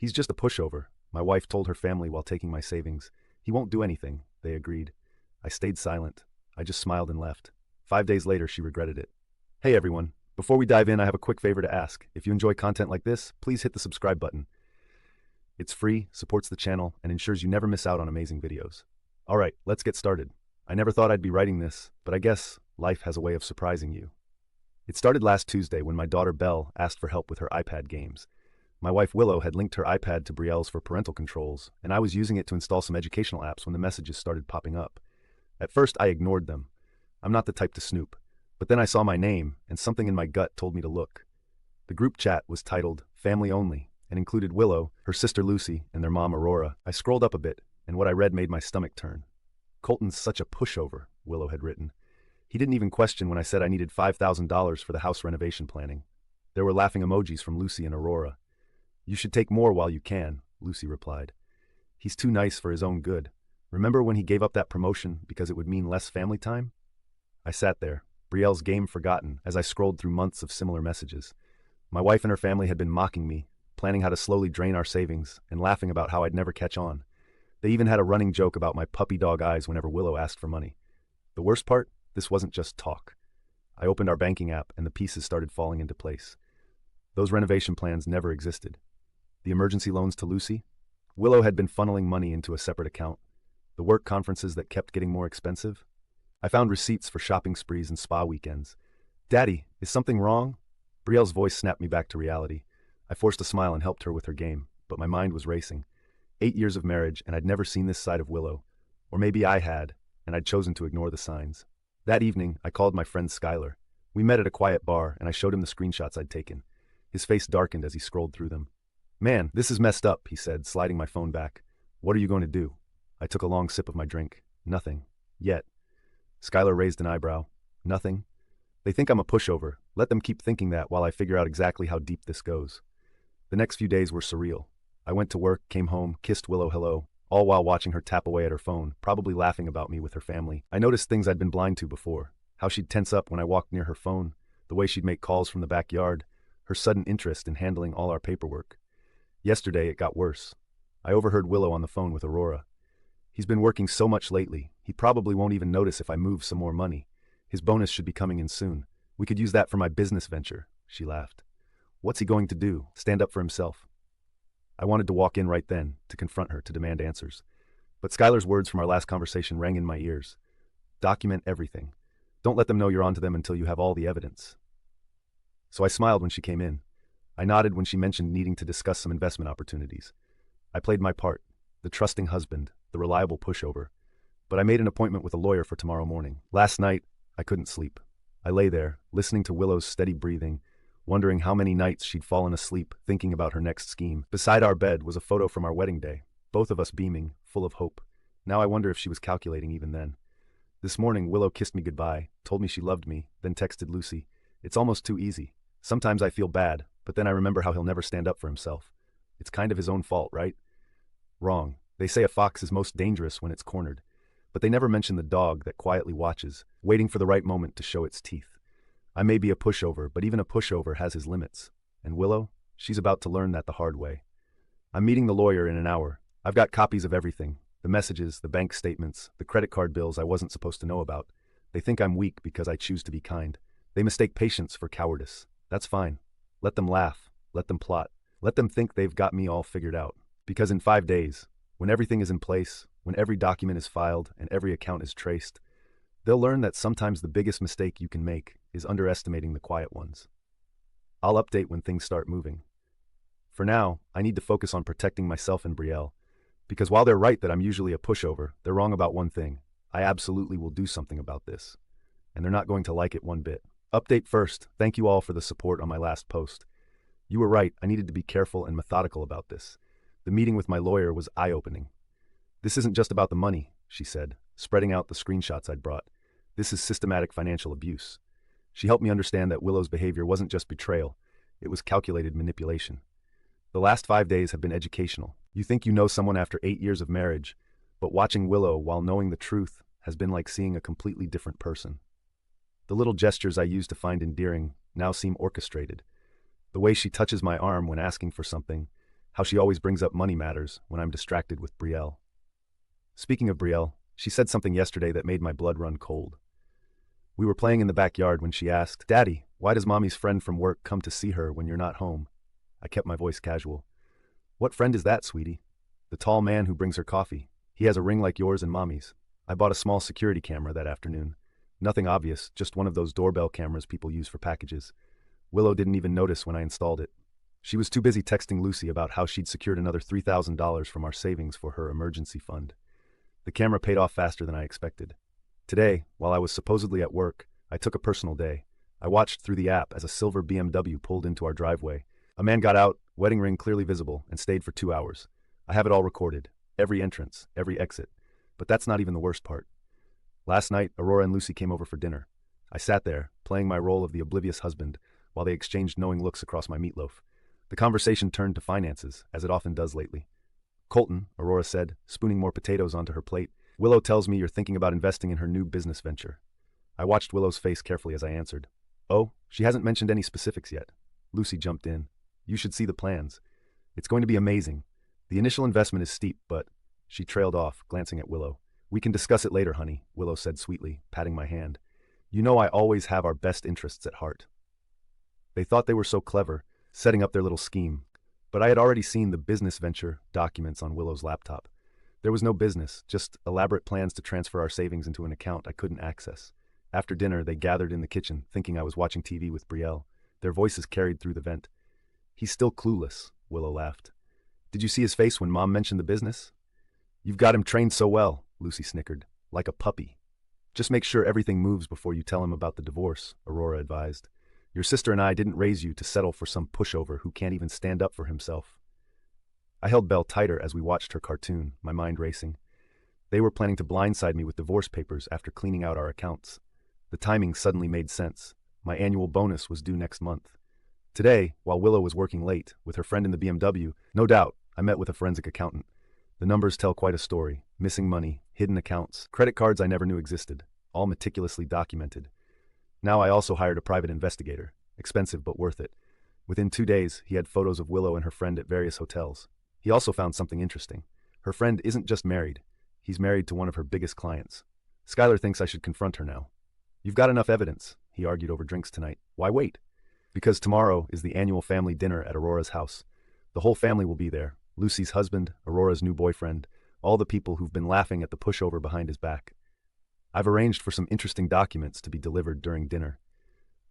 He's just a pushover, my wife told her family while taking my savings. He won't do anything, they agreed. I stayed silent. I just smiled and left. 5 days later, she regretted it. Hey everyone, before we dive in, I have a quick favor to ask. If you enjoy content like this, please hit the subscribe button. It's free, supports the channel, and ensures you never miss out on amazing videos. Alright, let's get started. I never thought I'd be writing this, but I guess life has a way of surprising you. It started last Tuesday when my daughter Belle asked for help with her iPad games. My wife Willow had linked her iPad to Brielle's for parental controls, and I was using it to install some educational apps when the messages started popping up. At first, I ignored them. I'm not the type to snoop. But then I saw my name, and something in my gut told me to look. The group chat was titled Family Only, and included Willow, her sister Lucy, and their mom Aurora. I scrolled up a bit, and what I read made my stomach turn. "Colton's such a pushover," Willow had written. He didn't even question when I said I needed $5,000 for the house renovation planning. There were laughing emojis from Lucy and Aurora. "You should take more while you can," Lucy replied. "He's too nice for his own good. Remember when he gave up that promotion because it would mean less family time?" I sat there, Brielle's game forgotten, as I scrolled through months of similar messages. My wife and her family had been mocking me, planning how to slowly drain our savings, and laughing about how I'd never catch on. They even had a running joke about my puppy dog eyes whenever Willow asked for money. The worst part? This wasn't just talk. I opened our banking app and the pieces started falling into place. Those renovation plans never existed. The emergency loans to Lucy? Willow had been funneling money into a separate account. The work conferences that kept getting more expensive? I found receipts for shopping sprees and spa weekends. "Daddy, is something wrong?" Brielle's voice snapped me back to reality. I forced a smile and helped her with her game, but my mind was racing. 8 years of marriage, and I'd never seen this side of Willow. Or maybe I had, and I'd chosen to ignore the signs. That evening, I called my friend Skylar. We met at a quiet bar, and I showed him the screenshots I'd taken. His face darkened as he scrolled through them. "Man, this is messed up," he said, sliding my phone back. "What are you going to do?" I took a long sip of my drink. "Nothing. Yet." Skylar raised an eyebrow. "Nothing? They think I'm a pushover. Let them keep thinking that while I figure out exactly how deep this goes." The next few days were surreal. I went to work, came home, kissed Willow hello, all while watching her tap away at her phone, probably laughing about me with her family. I noticed things I'd been blind to before. How she'd tense up when I walked near her phone, the way she'd make calls from the backyard, her sudden interest in handling all our paperwork. Yesterday, it got worse. I overheard Willow on the phone with Aurora. "He's been working so much lately, he probably won't even notice if I move some more money. His bonus should be coming in soon. We could use that for my business venture," she laughed. "What's he going to do? Stand up for himself?" I wanted to walk in right then, to confront her, to demand answers. But Skylar's words from our last conversation rang in my ears. "Document everything. Don't let them know you're onto them until you have all the evidence." So I smiled when she came in. I nodded when she mentioned needing to discuss some investment opportunities. I played my part, the trusting husband, the reliable pushover. But I made an appointment with a lawyer for tomorrow morning. Last night, I couldn't sleep. I lay there, listening to Willow's steady breathing, wondering how many nights she'd fallen asleep thinking about her next scheme. Beside our bed was a photo from our wedding day, both of us beaming, full of hope. Now I wonder if she was calculating even then. This morning, Willow kissed me goodbye, told me she loved me, then texted Lucy. It's almost too easy. Sometimes I feel bad, but then I remember how he'll never stand up for himself. It's kind of his own fault, right? Wrong. They say a fox is most dangerous when it's cornered. But they never mention the dog that quietly watches, waiting for the right moment to show its teeth. I may be a pushover, but even a pushover has his limits. And Willow? She's about to learn that the hard way. I'm meeting the lawyer in an hour. I've got copies of everything. The messages, the bank statements, the credit card bills I wasn't supposed to know about. They think I'm weak because I choose to be kind. They mistake patience for cowardice. That's fine. Let them laugh. Let them plot. Let them think they've got me all figured out. Because in 5 days, when everything is in place, when every document is filed and every account is traced, they'll learn that sometimes the biggest mistake you can make is underestimating the quiet ones. I'll update when things start moving. For now, I need to focus on protecting myself and Brielle, because while they're right that I'm usually a pushover, they're wrong about one thing. I absolutely will do something about this. And they're not going to like it one bit. Update first, thank you all for the support on my last post. You were right, I needed to be careful and methodical about this. The meeting with my lawyer was eye-opening. "This isn't just about the money," she said, spreading out the screenshots I'd brought. "This is systematic financial abuse." She helped me understand that Willow's behavior wasn't just betrayal, it was calculated manipulation. The last 5 days have been educational. You think you know someone after 8 years of marriage, but watching Willow while knowing the truth has been like seeing a completely different person. The little gestures I used to find endearing now seem orchestrated. The way she touches my arm when asking for something, How she always brings up money matters when I'm distracted with Brielle. Speaking of Brielle, she said something yesterday that made my blood run cold. We were playing in the backyard when she asked, "Daddy, why does Mommy's friend from work come to see her when you're not home?" I kept my voice casual. "What friend is that, sweetie?" "The tall man who brings her coffee. He has a ring like yours and Mommy's. I bought a small security camera that afternoon. Nothing obvious, just one of those doorbell cameras people use for packages. Willow didn't even notice when I installed it. She was too busy texting Lucy about how she'd secured another $3,000 from our savings for her emergency fund. The camera paid off faster than I expected. Today, while I was supposedly at work, I took a personal day. I watched through the app as a silver BMW pulled into our driveway. A man got out, wedding ring clearly visible, and stayed for 2 hours. I have it all recorded. Every entrance, every exit. But that's not even the worst part. Last night, Aurora and Lucy came over for dinner. I sat there, playing my role of the oblivious husband, while they exchanged knowing looks across my meatloaf. The conversation turned to finances, as it often does lately. "Colton," Aurora said, spooning more potatoes onto her plate, "Willow tells me you're thinking about investing in her new business venture." I watched Willow's face carefully as I answered. "Oh, she hasn't mentioned any specifics yet." Lucy jumped in. "You should see the plans. It's going to be amazing. The initial investment is steep, but—" She trailed off, glancing at Willow. "We can discuss it later, honey," Willow said sweetly, patting my hand. "You know I always have our best interests at heart." They thought they were so clever, setting up their little scheme. But I had already seen the business venture documents on Willow's laptop. There was no business, just elaborate plans to transfer our savings into an account I couldn't access. After dinner, they gathered in the kitchen, thinking I was watching TV with Brielle. Their voices carried through the vent. "He's still clueless," Willow laughed. "Did you see his face when Mom mentioned the business?" "You've got him trained so well," Lucy snickered. "Like a puppy." "Just make sure everything moves before you tell him about the divorce," Aurora advised. "Your sister and I didn't raise you to settle for some pushover who can't even stand up for himself." I held Belle tighter as we watched her cartoon, my mind racing. They were planning to blindside me with divorce papers after cleaning out our accounts. The timing suddenly made sense. My annual bonus was due next month. Today, while Willow was working late, with her friend in the BMW, no doubt, I met with a forensic accountant. The numbers tell quite a story. Missing money, hidden accounts, credit cards I never knew existed, all meticulously documented. Now I also hired a private investigator. Expensive but worth it. Within 2 days, he had photos of Willow and her friend at various hotels. He also found something interesting. Her friend isn't just married. He's married to one of her biggest clients. Skylar thinks I should confront her now. "You've got enough evidence," he argued over drinks tonight. "Why wait?" "Because tomorrow is the annual family dinner at Aurora's house. The whole family will be there. Lucy's husband, Aurora's new boyfriend, all the people who've been laughing at the pushover behind his back. I've arranged for some interesting documents to be delivered during dinner.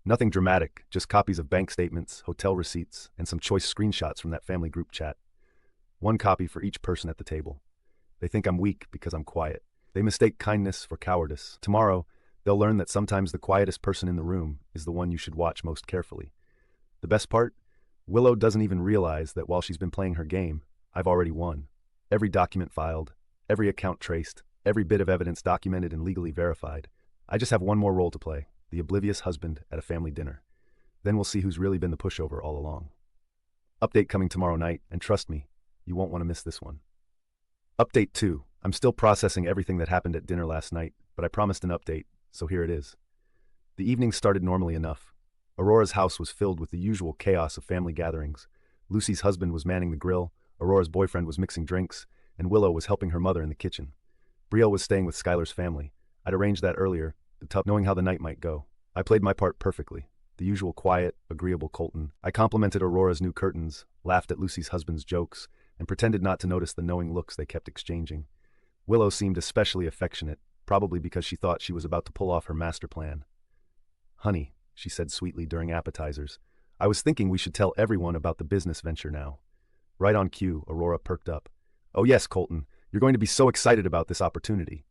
Nothing dramatic, just copies of bank statements, hotel receipts, and some choice screenshots from that family group chat. One copy for each person at the table. They think I'm weak because I'm quiet. They mistake kindness for cowardice. Tomorrow, they'll learn that sometimes the quietest person in the room is the one you should watch most carefully. The best part? Willow doesn't even realize that while she's been playing her game, I've already won. Every document filed, every account traced, every bit of evidence documented and legally verified. I just have one more role to play, the oblivious husband at a family dinner. Then we'll see who's really been the pushover all along. Update coming tomorrow night, and trust me, you won't want to miss this one. Update 2. I'm still processing everything that happened at dinner last night, but I promised an update, so here it is. The evening started normally enough. Aurora's house was filled with the usual chaos of family gatherings. Lucy's husband was manning the grill, Aurora's boyfriend was mixing drinks, and Willow was helping her mother in the kitchen. Brielle was staying with Skylar's family. I'd arranged that earlier, knowing how the night might go. I played my part perfectly. The usual quiet, agreeable Colton. I complimented Aurora's new curtains, laughed at Lucy's husband's jokes, and pretended not to notice the knowing looks they kept exchanging. Willow seemed especially affectionate, probably because she thought she was about to pull off her master plan. "Honey," she said sweetly during appetizers, "I was thinking we should tell everyone about the business venture now." Right on cue, Aurora perked up. "Oh yes, Colton, you're going to be so excited about this opportunity."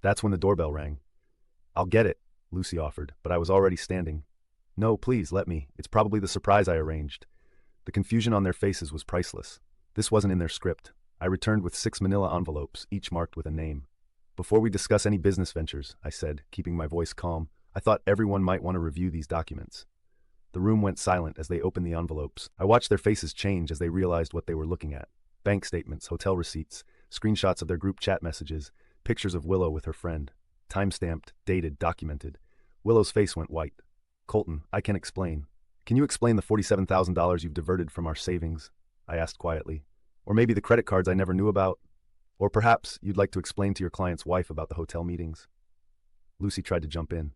That's when the doorbell rang. "I'll get it," Lucy offered, but I was already standing. "No, please, let me. It's probably the surprise I arranged." The confusion on their faces was priceless. This wasn't in their script. I returned with 6 manila envelopes, each marked with a name. "Before we discuss any business ventures," I said, keeping my voice calm, "I thought everyone might want to review these documents." The room went silent as they opened the envelopes. I watched their faces change as they realized what they were looking at. Bank statements, hotel receipts, screenshots of their group chat messages, pictures of Willow with her friend. Time-stamped, dated, documented. Willow's face went white. "Colton, I can explain." "Can you explain the $47,000 you've diverted from our savings?" I asked quietly. Or maybe the credit cards I never knew about? Or perhaps you'd like to explain to your client's wife about the hotel meetings? Lucy tried to jump in.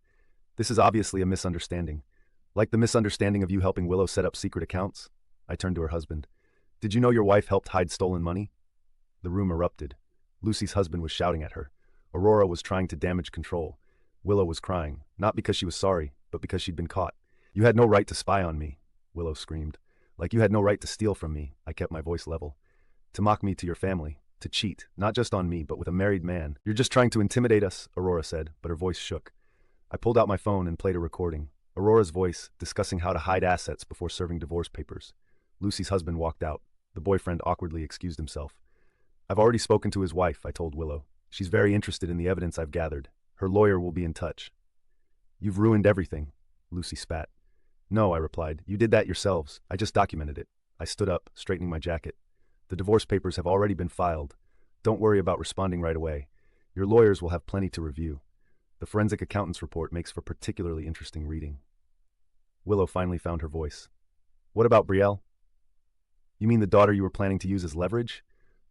This is obviously a misunderstanding. Like the misunderstanding of you helping Willow set up secret accounts? I turned to her husband. Did you know your wife helped hide stolen money? The room erupted. Lucy's husband was shouting at her. Aurora was trying to damage control. Willow was crying, not because she was sorry, but because she'd been caught. You had no right to spy on me, Willow screamed. Like you had no right to steal from me, I kept my voice level. To mock me to your family, to cheat, not just on me, but with a married man. You're just trying to intimidate us, Aurora said, but her voice shook. I pulled out my phone and played a recording. Aurora's voice discussing how to hide assets before serving divorce papers. Lucy's husband walked out. The boyfriend awkwardly excused himself. I've already spoken to his wife, I told Willow. She's very interested in the evidence I've gathered. Her lawyer will be in touch. You've ruined everything, Lucy spat. No, I replied. You did that yourselves. I just documented it. I stood up, straightening my jacket. The divorce papers have already been filed. Don't worry about responding right away. Your lawyers will have plenty to review. The forensic accountant's report makes for particularly interesting reading. Willow finally found her voice. What about Brielle? You mean the daughter you were planning to use as leverage?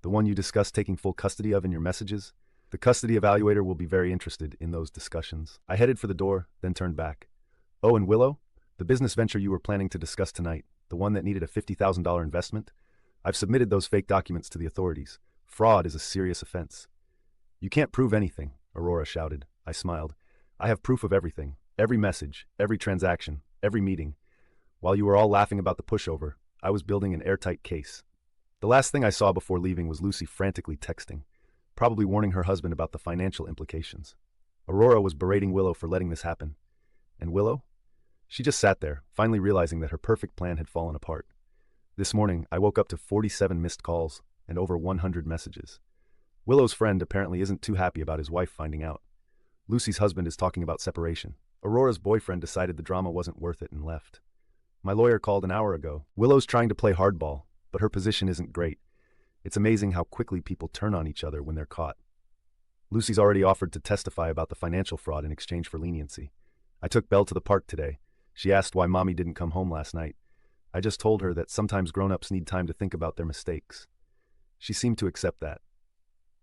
The one you discussed taking full custody of in your messages? The custody evaluator will be very interested in those discussions. I headed for the door, then turned back. Oh, and Willow? The business venture you were planning to discuss tonight, the one that needed a $50,000 investment? I've submitted those fake documents to the authorities. Fraud is a serious offense. You can't prove anything, Aurora shouted. I smiled. I have proof of everything. Every message, every transaction, every meeting. While you were all laughing about the pushover, I was building an airtight case. The last thing I saw before leaving was Lucy frantically texting, probably warning her husband about the financial implications. Aurora was berating Willow for letting this happen. And Willow? She just sat there, finally realizing that her perfect plan had fallen apart. This morning, I woke up to 47 missed calls and over 100 messages. Willow's friend apparently isn't too happy about his wife finding out. Lucy's husband is talking about separation. Aurora's boyfriend decided the drama wasn't worth it and left. My lawyer called an hour ago. Willow's trying to play hardball, but her position isn't great. It's amazing how quickly people turn on each other when they're caught. Lucy's already offered to testify about the financial fraud in exchange for leniency. I took Belle to the park today. She asked why Mommy didn't come home last night. I just told her that sometimes grown-ups need time to think about their mistakes. She seemed to accept that.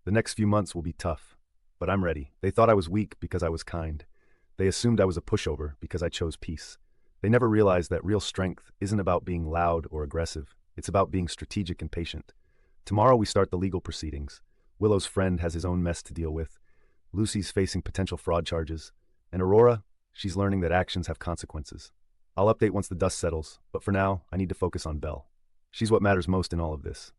The next few months will be tough, but I'm ready. They thought I was weak because I was kind. They assumed I was a pushover because I chose peace. They never realized that real strength isn't about being loud or aggressive. It's about being strategic and patient. Tomorrow we start the legal proceedings. Willow's friend has his own mess to deal with. Lucy's facing potential fraud charges. And Aurora, she's learning that actions have consequences. I'll update once the dust settles, but for now, I need to focus on Belle. She's what matters most in all of this.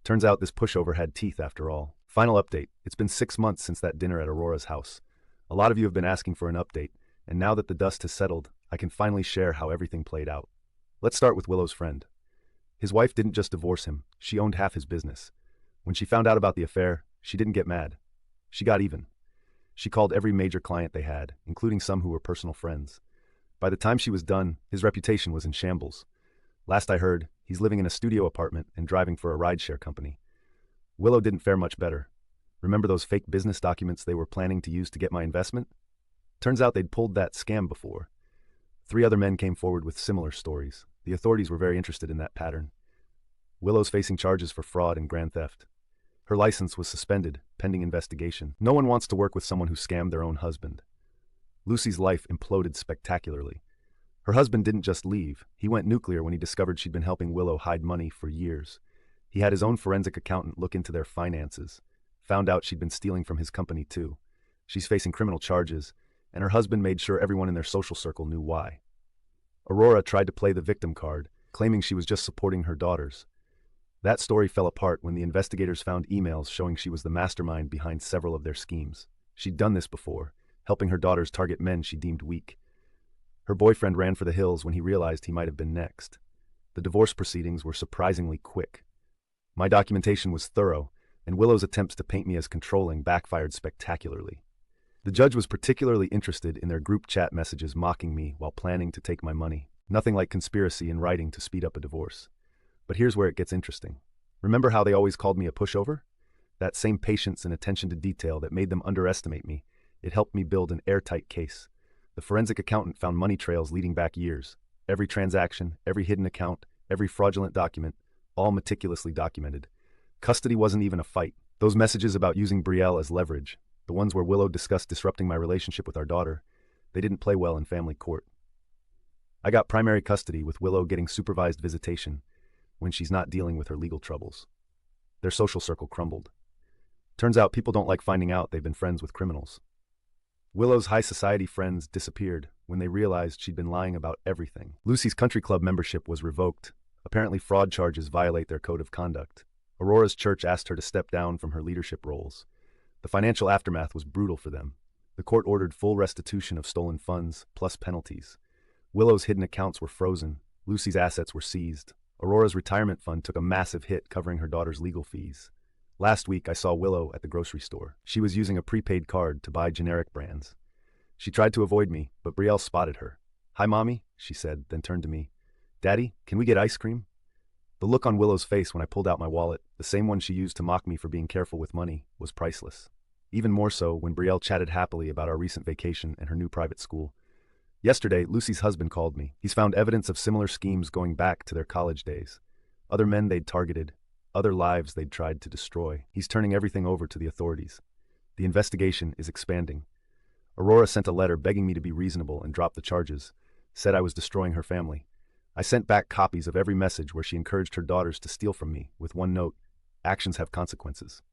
Turns out this pushover had teeth after all. Final update. It's been 6 months since that dinner at Aurora's house. A lot of you have been asking for an update, and now that the dust has settled, I can finally share how everything played out. Let's start with Willow's friend. His wife didn't just divorce him, she owned half his business. When she found out about the affair, she didn't get mad. She got even. She called every major client they had, including some who were personal friends. By the time she was done, his reputation was in shambles. Last I heard, he's living in a studio apartment and driving for a rideshare company. Willow didn't fare much better. Remember those fake business documents they were planning to use to get my investment? Turns out they'd pulled that scam before. 3 other men came forward with similar stories. The authorities were very interested in that pattern. Willow's facing charges for fraud and grand theft. Her license was suspended, pending investigation. No one wants to work with someone who scammed their own husband. Lucy's life imploded spectacularly. Her husband didn't just leave, he went nuclear when he discovered she'd been helping Willow hide money for years. He had his own forensic accountant look into their finances, found out she'd been stealing from his company too. She's facing criminal charges, and her husband made sure everyone in their social circle knew why. Aurora tried to play the victim card, claiming she was just supporting her daughters. That story fell apart when the investigators found emails showing she was the mastermind behind several of their schemes. She'd done this before, helping her daughters target men she deemed weak. Her boyfriend ran for the hills when he realized he might have been next. The divorce proceedings were surprisingly quick. My documentation was thorough, and Willow's attempts to paint me as controlling backfired spectacularly. The judge was particularly interested in their group chat messages mocking me while planning to take my money. Nothing like conspiracy in writing to speed up a divorce. But here's where it gets interesting. Remember how they always called me a pushover? That same patience and attention to detail that made them underestimate me, it helped me build an airtight case. The forensic accountant found money trails leading back years. Every transaction, every hidden account, every fraudulent document, all meticulously documented. Custody wasn't even a fight. Those messages about using Brielle as leverage, the ones where Willow discussed disrupting my relationship with our daughter, they didn't play well in family court. I got primary custody with Willow getting supervised visitation when she's not dealing with her legal troubles. Their social circle crumbled. Turns out people don't like finding out they've been friends with criminals. Willow's high society friends disappeared when they realized she'd been lying about everything. Lucy's country club membership was revoked. Apparently fraud charges violate their code of conduct. Aurora's church asked her to step down from her leadership roles. The financial aftermath was brutal for them. The court ordered full restitution of stolen funds, plus penalties. Willow's hidden accounts were frozen. Lucy's assets were seized. Aurora's retirement fund took a massive hit covering her daughter's legal fees. Last week, I saw Willow at the grocery store. She was using a prepaid card to buy generic brands. She tried to avoid me, but Brielle spotted her. "Hi, Mommy," she said, then turned to me. "Daddy, can we get ice cream?" The look on Willow's face when I pulled out my wallet, the same one she used to mock me for being careful with money, was priceless. Even more so when Brielle chatted happily about our recent vacation and her new private school. Yesterday, Lucy's husband called me. He's found evidence of similar schemes going back to their college days. Other men they'd targeted, other lives they'd tried to destroy. He's turning everything over to the authorities. The investigation is expanding. Aurora sent a letter begging me to be reasonable and drop the charges, said I was destroying her family. I sent back copies of every message where she encouraged her daughters to steal from me, with one note: actions have consequences.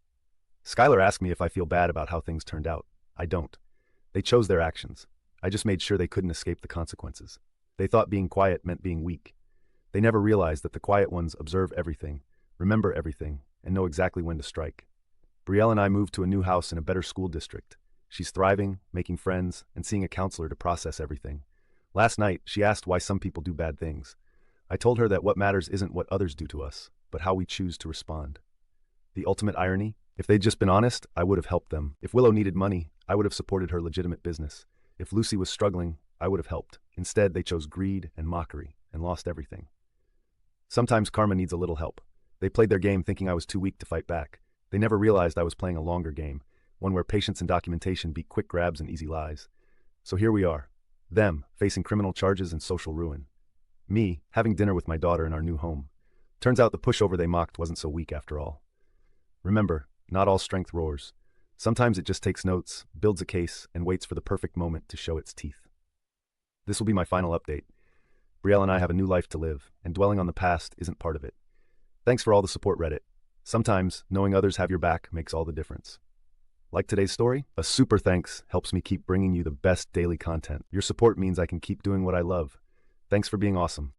Skylar asked me if I feel bad about how things turned out. I don't. They chose their actions. I just made sure they couldn't escape the consequences. They thought being quiet meant being weak. They never realized that the quiet ones observe everything, remember everything, and know exactly when to strike. Brielle and I moved to a new house in a better school district. She's thriving, making friends, and seeing a counselor to process everything. Last night, she asked why some people do bad things. I told her that what matters isn't what others do to us, but how we choose to respond. The ultimate irony? If they'd just been honest, I would have helped them. If Willow needed money, I would have supported her legitimate business. If Lucy was struggling, I would have helped. Instead, they chose greed and mockery, and lost everything. Sometimes karma needs a little help. They played their game thinking I was too weak to fight back. They never realized I was playing a longer game, one where patience and documentation beat quick grabs and easy lies. So here we are. Them, facing criminal charges and social ruin. Me, having dinner with my daughter in our new home. Turns out the pushover they mocked wasn't so weak after all. Remember, not all strength roars. Sometimes it just takes notes, builds a case, and waits for the perfect moment to show its teeth. This will be my final update. Brielle and I have a new life to live, and dwelling on the past isn't part of it. Thanks for all the support, Reddit. Sometimes, knowing others have your back makes all the difference. Like today's story? A super thanks helps me keep bringing you the best daily content. Your support means I can keep doing what I love. Thanks for being awesome.